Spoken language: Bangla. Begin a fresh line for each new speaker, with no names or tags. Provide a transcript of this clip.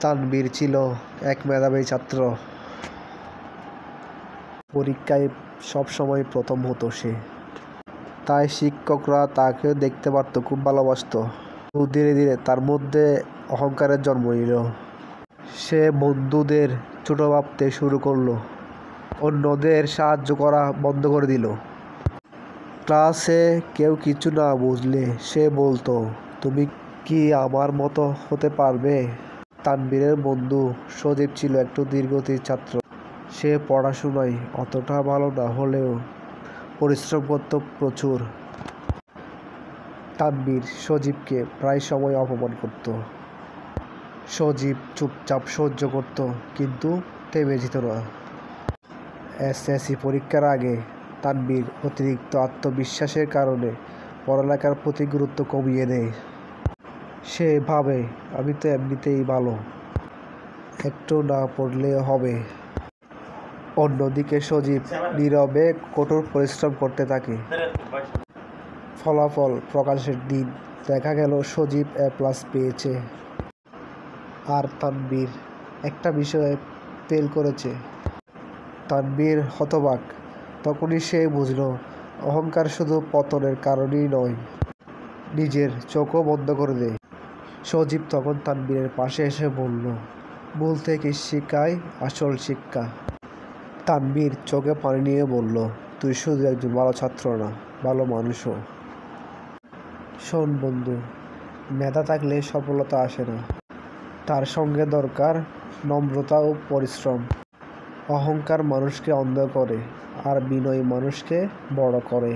তানবীর ছিল এক মেধাবী ছাত্র। পরীক্ষায় সবসময় প্রথম হতো সে। তাই শিক্ষকরা তাকে দেখতে পারত, খুব ভালোবাসত। ধীরে ধীরে তার মধ্যে অহংকারের জন্ম নিল। সে বন্ধুদের ছোট ভাবতে শুরু করলো, অন্যদের সাহায্য করা বন্ধ করে দিল। ক্লাসে কেউ কিছু না বুঝলে সে বলতো, তুমি কি আমার মতো হতে পারবে? তানবীরের বন্ধু সজীব ছিল একটু ধীরগতির ছাত্র। সে পড়াশোনায় অতটা ভালো না হলেও পরিশ্রম করত প্রচুর। তানবীর সজীবকে প্রায় সময় অপমান করত। সজীব চুপচাপ সহ্য করত, কিন্তু থেমে যেত না। এসএসসি পরীক্ষার আগে তানবীর অতিরিক্ত আত্মবিশ্বাসের কারণে পড়ালেখার প্রতি গুরুত্ব কমিয়ে দেয়। সে ভাবে, আমি তো এমনিতেই ভালো, একটু না পড়লেও হবে। অন্যদিকে সজীব নীরবে কঠোর পরিশ্রম করতে থাকে। ফলাফল প্রকাশের দিন দেখা গেল সজীব A+ পেয়েছে, আর তানবীর একটা বিষয়ে ফেল করেছে। তানবীর হতবাক। তখনই সে বুঝল, অহংকার শুধু পতনের কারণই নয়, নিজের চোখও বন্ধ করে দেয়। সজীব তখন তানবীরের পাশে এসে বলল, ভুল থেকে শেখাই আসল শিক্ষা। তানবীর চোখে পানি নিয়ে বলল, তুই শুধু একজন ভালো ছাত্র না, ভালো মানুষও। শোন বন্ধু, মেধা থাকলে সফলতা আসে না, তার সঙ্গে দরকার নম্রতা ও পরিশ্রম। অহংকার মানুষকে অন্ধ করে, আর বিনয় মানুষকে বড় করে।